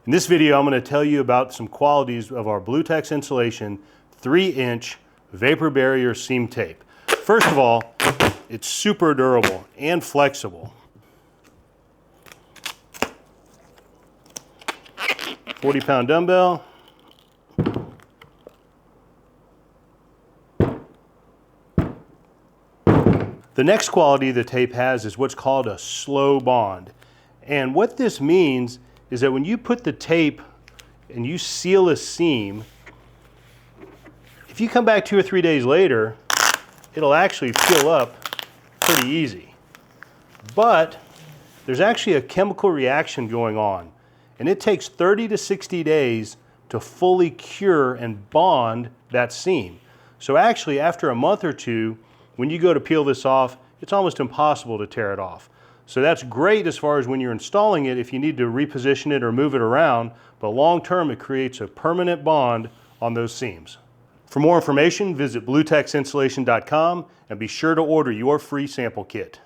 In this video, I'm going to tell you about some qualities of our BlueTex insulation 3-inch vapor barrier seam tape. First of all, it's super durable and flexible. 40-pound dumbbell. The next quality the tape has is what's called a slow bond. And what this means is that when you put the tape and you seal a seam, if you come back 2 or 3 days later, it'll actually peel up pretty easy. But there's actually a chemical reaction going on, and it takes 30 to 60 days to fully cure and bond that seam. So actually, after a month or two, when you go to peel this off, it's almost impossible to tear it off. So that's great as far as when you're installing it if you need to reposition it or move it around, but long term it creates a permanent bond on those seams. For more information, visit BlueTexinsulation.com and be sure to order your free sample kit.